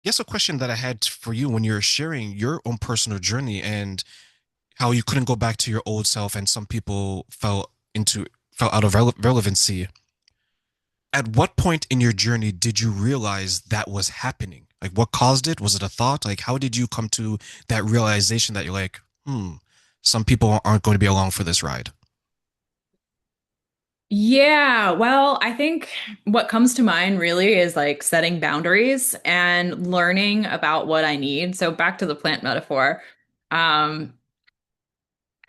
Guess a question that I had for you when you're sharing your own personal journey and how you couldn't go back to your old self and some people fell out of relevancy. At what point in your journey did you realize that was happening? Like what caused it? Was it a thought? Like how did you come to that realization that you're like, some people aren't going to be along for this ride? Yeah, well, I think what comes to mind really is like setting boundaries and learning about what I need. So back to the plant metaphor. Um,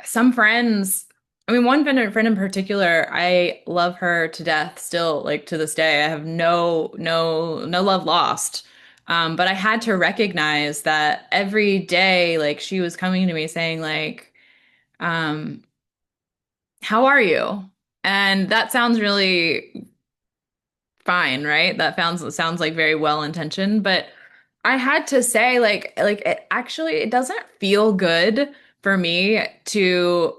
some friends, I mean, one friend in particular, I love her to death still, like to this day. I have no love lost. But I had to recognize that every day, like she was coming to me saying like, um, how are you? And that sounds really fine, right? That sounds like very well intentioned, but I had to say like it actually it doesn't feel good for me to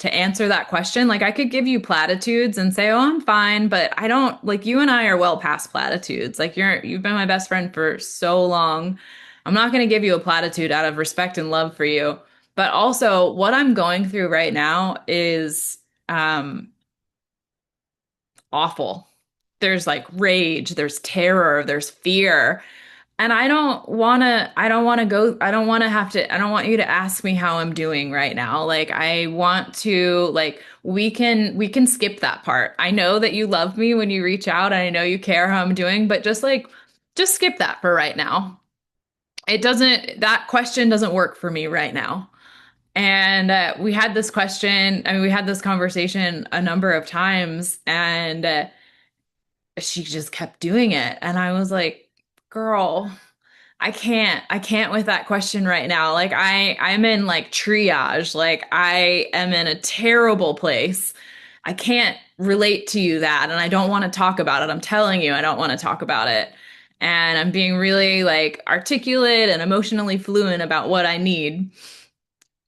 answer that question. Like I could give you platitudes and say, "Oh, I'm fine," but I don't like you and I are well past platitudes. Like you've been my best friend for so long. I'm not going to give you a platitude out of respect and love for you. But also what I'm going through right now is um awful. There's like rage, there's terror, there's fear. And I don't want to have to, I don't want you to ask me how I'm doing right now. Like I want to, like, we can skip that part. I know that you love me when you reach out and I know you care how I'm doing, but just skip that for right now. That question doesn't work for me right now. And we had this question, I mean, we had this conversation a number of times, and she just kept doing it. And I was like, girl, I can't with that question right now. Like I'm in like triage. Like I am in a terrible place. I can't relate to you that, and I don't want to talk about it. I'm telling you, I don't want to talk about it. And I'm being really like articulate and emotionally fluent about what I need.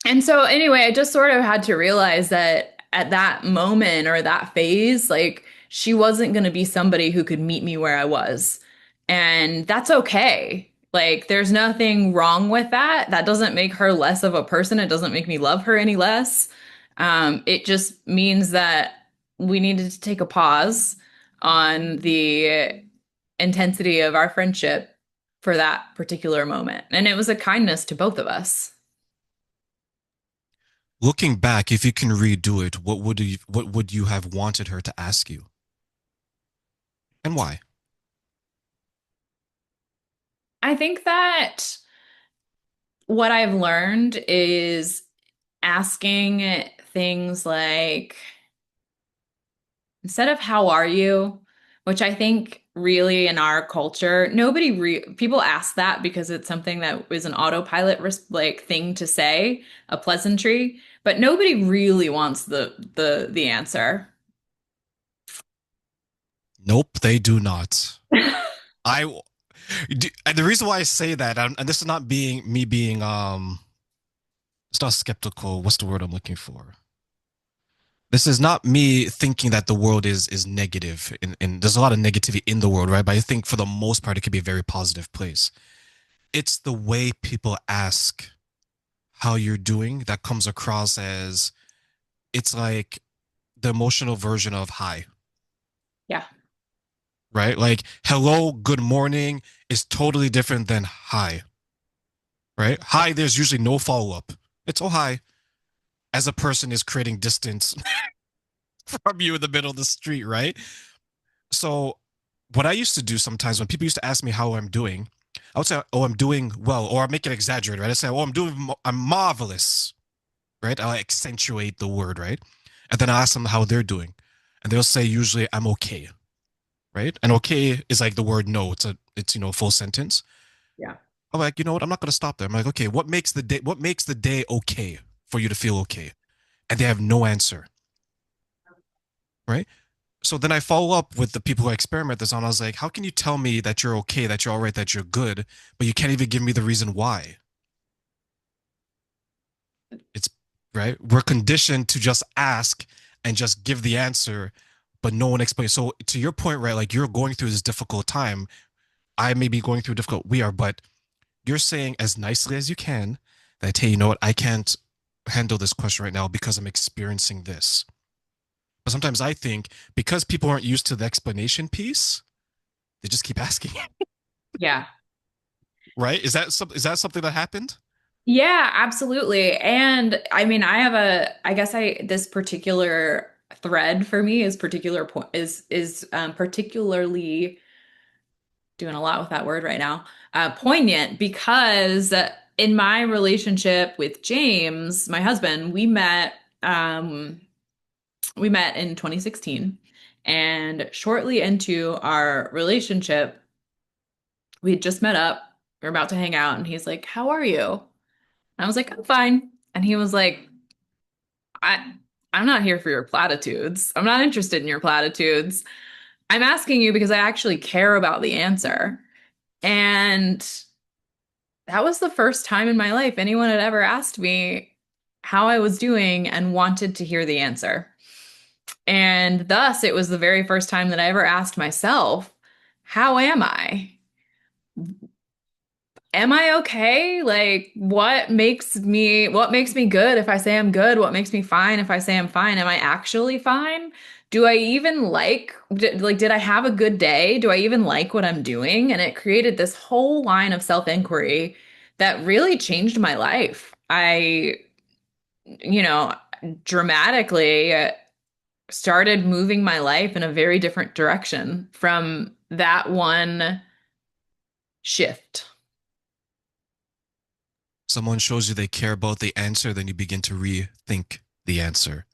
And so, anyway, I just sort of had to realize that at that moment or that phase, like she wasn't going to be somebody who could meet me where I was. And that's okay. Like, there's nothing wrong with that. That doesn't make her less of a person. It doesn't make me love her any less. It just means that we needed to take a pause on the intensity of our friendship for that particular moment. And it was a kindness to both of us. Looking back, if you can redo it, what would you have wanted her to ask you? And why? I think that what I've learned is asking things like, instead of how are you, which I think really in our culture, people ask that because it's something that is an autopilot like thing to say, a pleasantry, but nobody really wants the answer. Nope, they do not. I and the reason why I say that, and this is not being me being it's not skeptical. What's the word I'm looking for? This is not me thinking that the world is negative, and there's a lot of negativity in the world, right? But I think for the most part, it could be a very positive place. It's the way people ask how you're doing that comes across as it's like the emotional version of hi, Yeah. right? Like hello, good morning is totally different than hi, right? Hi, there's usually no follow up. It's oh hi, as a person is creating distance from you in the middle of the street, right? So what I used to do sometimes when people used to ask me how I'm doing, I would say, "Oh, I'm doing well," or I make it exaggerated, right? I say, "Oh, I'm marvelous," right? I accentuate the word, right? And then I ask them how they're doing, and they'll say usually, "I'm okay," right? And okay is like the word no. It's a full sentence. Yeah. I'm like, you know what? I'm not gonna stop there. I'm like, okay, what makes the day okay for you to feel okay? And they have no answer, right? So then I follow up with the people who I experiment this on. I was like, how can you tell me that you're okay, that you're all right, that you're good, but you can't even give me the reason why? It's right. We're conditioned to just ask and just give the answer, but no one explains. So to your point, right, like you're going through this difficult time. I may be going through difficult, we are, but you're saying as nicely as you can that, hey, you know what, I can't handle this question right now because I'm experiencing this. But sometimes I think because people aren't used to the explanation piece, they just keep asking. Yeah. Right? Is that something that happened? Yeah, absolutely. And I mean, I guess this particular thread for me is particular point is particularly doing a lot with that word right now, poignant because in my relationship with James, my husband, we met in 2016, and shortly into our relationship, we had just met up. We were about to hang out, and he's like, "How are you?" And I was like, "I'm fine." And he was like, I I'm not here for your platitudes. I'm not interested in your platitudes. I'm asking you because I actually care about the answer. And that was the first time in my life anyone had ever asked me how I was doing and wanted to hear the answer. And thus, it was the very first time that I ever asked myself, how am I? Am I okay? Like, what makes me good if I say I'm good? What makes me fine if I say I'm fine? Am I actually fine? Do I even did I have a good day? Do I even like what I'm doing? And it created this whole line of self-inquiry that really changed my life. You know, dramatically started moving my life in a very different direction from that one shift. Someone shows you they care about the answer, then you begin to rethink the answer.